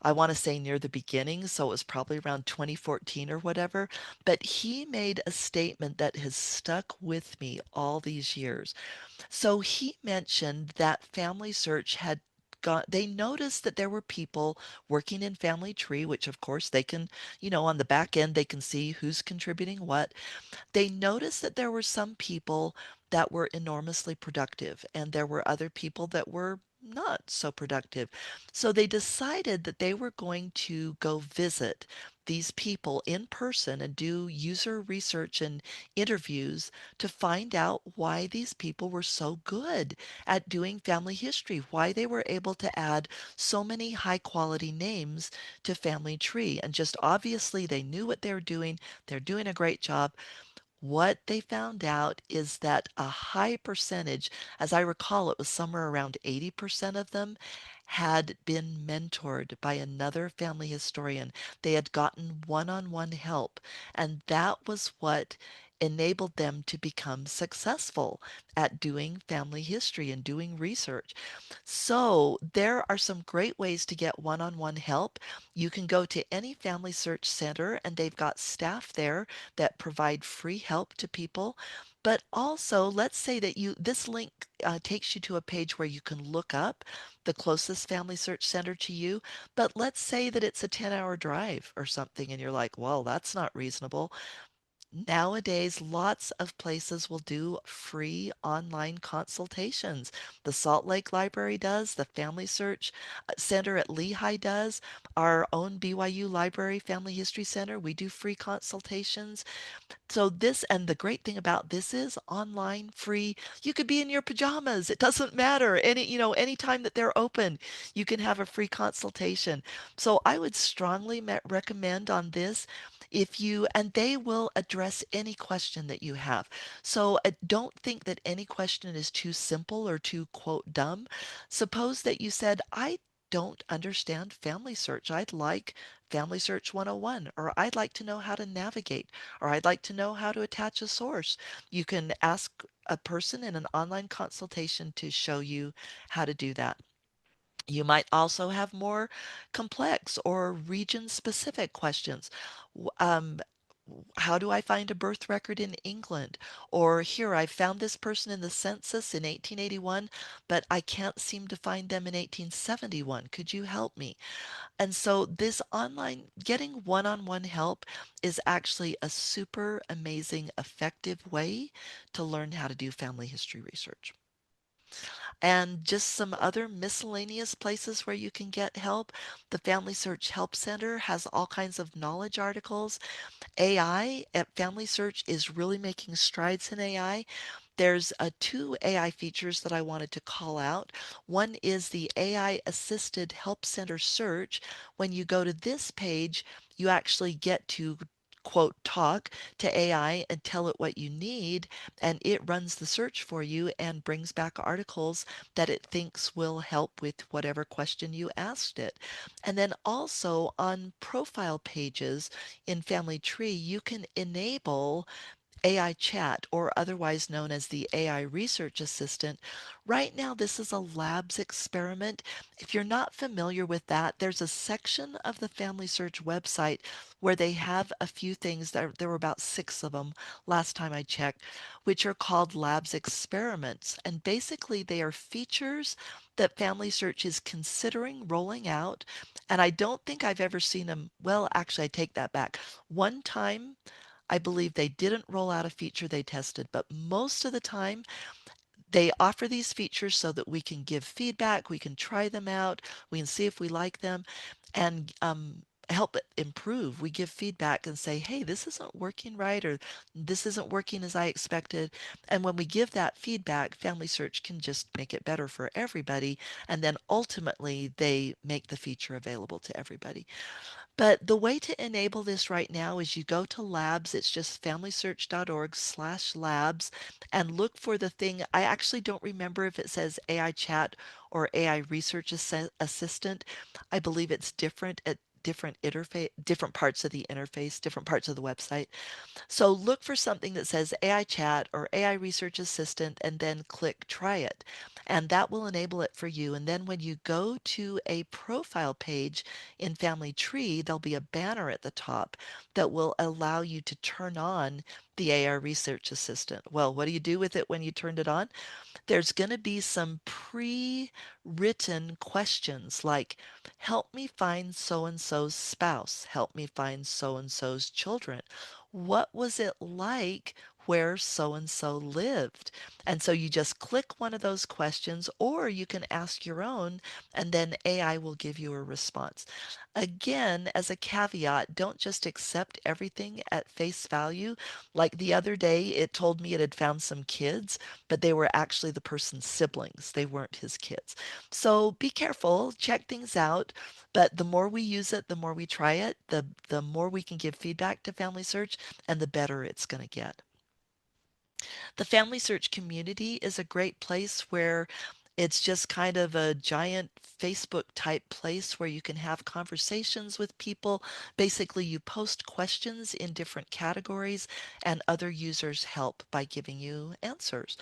I want to say near the beginning, so it was probably around 2014 or whatever. But he made a statement that has stuck with me all these years. So he mentioned that Family Search had they noticed that there were people working in Family Tree, which of course they can, on the back end, they can see who's contributing what. They noticed that there were some people that were enormously productive, and there were other people that were not so productive. So they decided that they were going to go visit these people in person and do user research and interviews to find out why these people were so good at doing family history, why they were able to add so many high quality names to Family Tree. And just obviously, they knew what they were doing. They're doing a great job. What they found out is that a high percentage, as I recall, it was somewhere around 80% of them, had been mentored by another family historian. They had gotten one on one help, and that was what enabled them to become successful at doing family history and doing research. So, there are some great ways to get one on one help. You can go to any family search center, and they've got staff there that provide free help to people. But also, let's say that this link takes you to a page where you can look up the closest family search center to you. But let's say that it's a 10-hour drive or something, and you're like, well, that's not reasonable. Nowadays, lots of places will do free online consultations. The Salt Lake Library does, the Family Search Center at Lehigh does, our own BYU Library Family History Center, we do free consultations. So this, and the great thing about this is online, free. You could be in your pajamas. It doesn't matter. Anytime that they're open, you can have a free consultation. So I would strongly recommend on this, if you, and they will address any question that you have. So don't think that any question is too simple or too quote dumb. Suppose that you said, I don't understand Family Search. I'd like Family Search 101, or I'd like to know how to navigate, or I'd like to know how to attach a source. You can ask a person in an online consultation to show you how to do that. You might also have more complex or region specific questions. How do I find a birth record in England? Or here, I found this person in the census in 1881, but I can't seem to find them in 1871. Could you help me? And so, this online getting one on one help is actually a super amazing, effective way to learn how to do family history research. And just some other miscellaneous places where you can get help. The Family Search Help Center has all kinds of knowledge articles. AI at Family Search is really making strides in AI. There's two AI features that I wanted to call out. One is the AI assisted help center search. When you go to this page, you actually get to quote talk to AI and tell it what you need, and it runs the search for you and brings back articles that it thinks will help with whatever question you asked it. And then also on profile pages in Family Tree, you can enable AI chat, or otherwise known as the AI research assistant. Right now, this is a labs experiment. If you're not familiar with that, there's a section of the Family Search website where they have a few things. There were about six of them last time I checked, which are called labs experiments. And basically, they are features that Family Search is considering rolling out. And I don't think I've ever seen them. Well, actually, I take that back. One time, I believe they didn't roll out a feature they tested, but most of the time they offer these features so that we can give feedback, we can try them out, we can see if we like them, and help it improve. We give feedback and say, hey, this isn't working right, or this isn't working as I expected. And when we give that feedback, Family Search can just make it better for everybody. And then ultimately, they make the feature available to everybody. But the way to enable this right now is you go to labs, it's just familysearch.org/labs, and look for the thing. I actually don't remember if it says AI chat or AI research assistant. I believe it's different at different interface, different parts of the interface, different parts of the website. So look for something that says AI chat or AI research assistant and then click try it. And that will enable it for you. And then when you go to a profile page in Family Tree, there'll be a banner at the top that will allow you to turn on the AI research assistant. Well, what do you do with it when you turned it on? There's going to be some pre-written questions like, help me find so and so's spouse, help me find so and so's children. What was it like where so and so lived? And so you just click one of those questions, or you can ask your own, and then AI will give you a response. Again, as a caveat, don't just accept everything at face value. Like the other day, it told me it had found some kids, but they were actually the person's siblings. They weren't his kids. So be careful, check things out. But the more we use it, the more we try it, the more we can give feedback to Family Search, and the better it's going to get. The Family Search community is a great place where it's just kind of a giant Facebook type place where you can have conversations with people. Basically, you post questions in different categories, and other users help by giving you answers.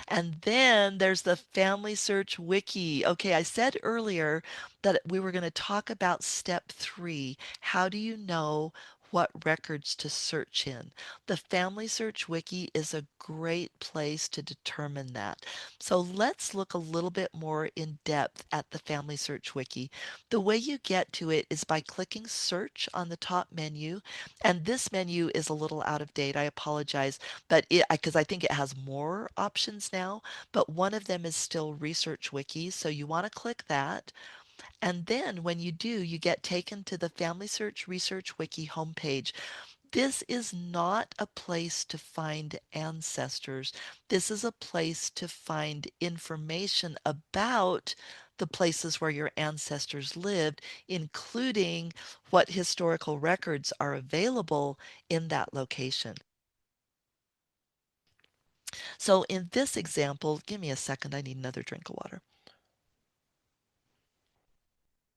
And then there's the Family Search Wiki. Okay, I said earlier that we were going to talk about step three. How do you know what records to search in? The Family Search Wiki is a great place to determine that. So let's look a little bit more in depth at the Family Search Wiki. The way you get to it is by clicking Search on the top menu. And this menu is a little out of date. I apologize, but because I think it has more options now, but one of them is still Research Wiki. So you want to click that. And then when you do, you get taken to the Family Search Research Wiki homepage. This is not a place to find ancestors. This is a place to find information about the places where your ancestors lived, including what historical records are available in that location. So in this example, give me a second, I need another drink of water.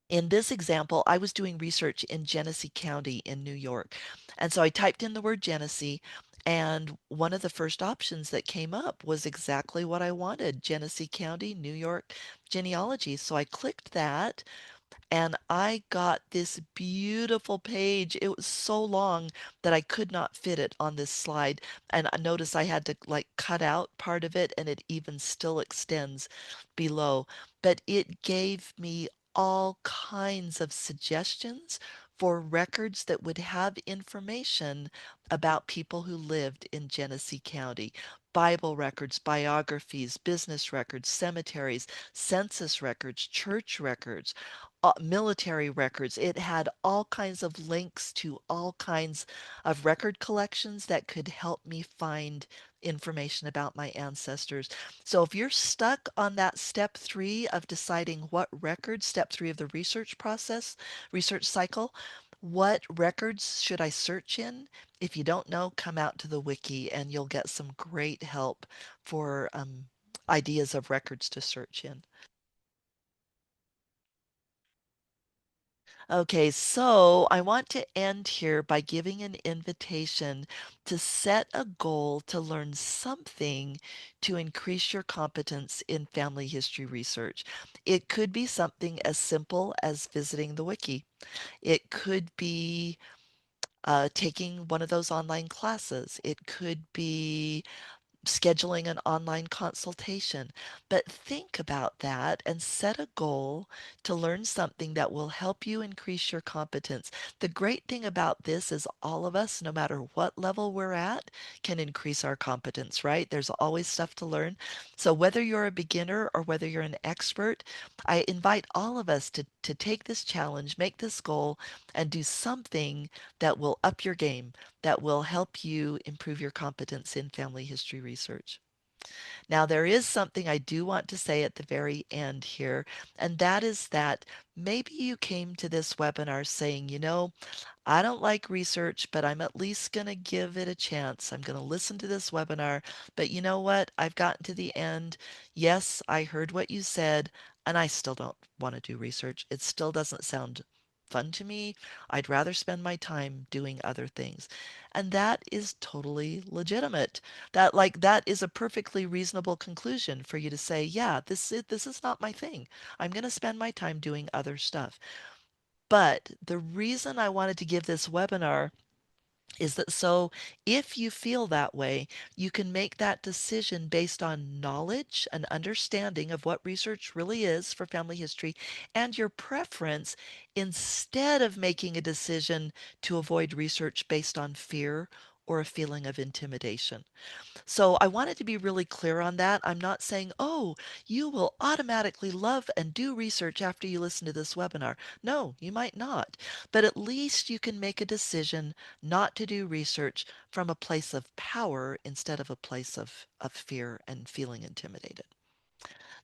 In this example, I was doing research in Genesee County in New York. And so I typed in the word Genesee, and one of the first options that came up was exactly what I wanted, Genesee County, New York genealogy. So I clicked that and I got this beautiful page. It was so long that I could not fit it on this slide. And I noticed I had to like cut out part of it, and it even still extends below. But it gave me all kinds of suggestions for records that would have information about people who lived in Genesee County. Bible records, biographies, business records, cemeteries, census records, church records, military records. It had all kinds of links to all kinds of record collections that could help me find information about my ancestors. So if you're stuck on that step 3 of deciding what records, step 3 of the research process, research cycle, what records should I search in? If you don't know, come out to the wiki and you'll get some great help for ideas of records to search in. Okay, so I want to end here by giving an invitation to set a goal to learn something to increase your competence in family history research. It could be something as simple as visiting the wiki. It could be taking one of those online classes. It could be scheduling an online consultation. But think about that and set a goal to learn something that will help you increase your competence. The great thing about this is all of us, no matter what level we're at, can increase our competence, right? There's always stuff to learn. So whether you're a beginner or whether you're an expert, I invite all of us to take this challenge, make this goal, and do something that will up your game, that will help you improve your competence in family history research. Now, there is something I do want to say at the very end here, and that is that maybe you came to this webinar saying, I don't like research, but I'm at least going to give it a chance. I'm going to listen to this webinar. But you know what? I've gotten to the end. Yes, I heard what you said, and I still don't want to do research. It still doesn't sound fun to me. I'd rather spend my time doing other things. And that is totally legitimate. That is a perfectly reasonable conclusion for you to say, yeah, this is not my thing. I'm going to spend my time doing other stuff. But the reason I wanted to give this webinar is that so if you feel that way, you can make that decision based on knowledge and understanding of what research really is for family history and your preference instead of making a decision to avoid research based on fear or a feeling of intimidation. So I wanted to be really clear on that. I'm not saying, oh, you will automatically love and do research after you listen to this webinar. No, you might not. But at least you can make a decision not to do research from a place of power instead of a place of fear and feeling intimidated.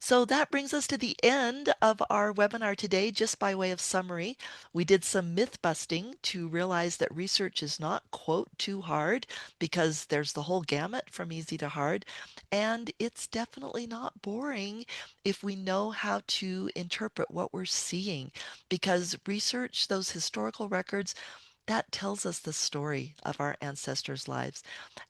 So that brings us to the end of our webinar today. Just by way of summary, we did some myth busting to realize that research is not, quote, too hard because there's the whole gamut from easy to hard. And it's definitely not boring if we know how to interpret what we're seeing because research, those historical records, that tells us the story of our ancestors' lives.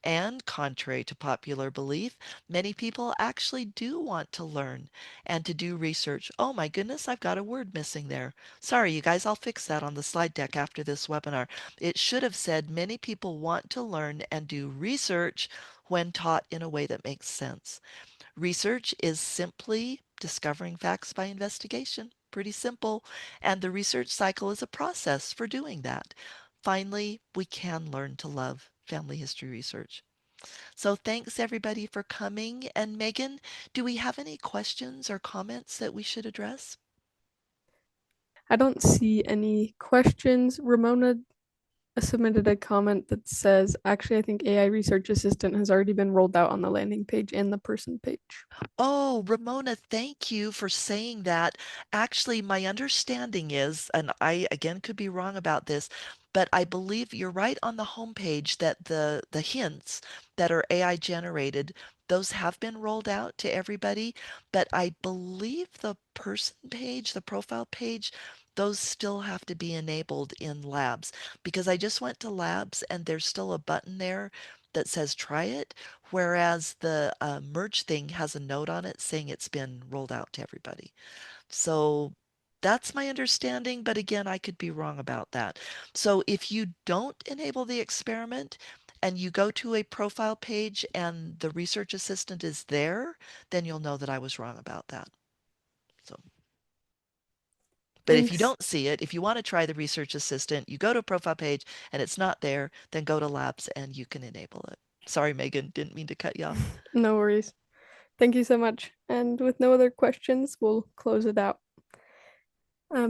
And contrary to popular belief, many people actually do want to learn and to do research. Oh my goodness, I've got a word missing there. Sorry, you guys, I'll fix that on the slide deck after this webinar. It should have said many people want to learn and do research when taught in a way that makes sense. Research is simply discovering facts by investigation. Pretty simple. And the research cycle is a process for doing that. Finally, we can learn to love family history research. So thanks everybody for coming. And Megan, do we have any questions or comments that we should address? I don't see any questions. Ramona submitted a comment that says, actually, I think AI Research Assistant has already been rolled out on the landing page and the person page. Oh, Ramona, thank you for saying that. Actually, my understanding is, and I again could be wrong about this, but I believe you're right on the homepage that the hints that are AI generated, those have been rolled out to everybody. But I believe the person page, the profile page, those still have to be enabled in labs because I just went to labs and there's still a button there that says try it, whereas the merge thing has a note on it saying it's been rolled out to everybody. So that's my understanding, but again, I could be wrong about that. So if you don't enable the experiment and you go to a profile page and the research assistant is there, then you'll know that I was wrong about that. So, but if you Thanks. don't see it, if you want to try the research assistant, you go to a profile page and it's not there, then go to labs and you can enable it. Sorry, Megan, didn't mean to cut you off. No worries. Thank you so much. And with no other questions, we'll close it out.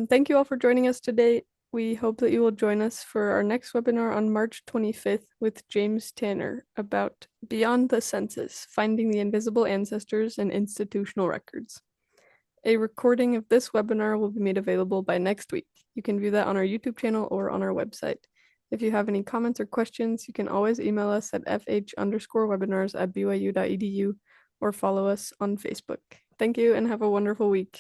Thank you all for joining us today. We hope that you will join us for our next webinar on March 25th with James Tanner about Beyond the Census, Finding the Invisible Ancestors in Institutional Records. A recording of this webinar will be made available by next week. You can view that on our YouTube channel or on our website. If you have any comments or questions, you can always email us at fh_webinars@byu.edu or follow us on Facebook. Thank you and have a wonderful week.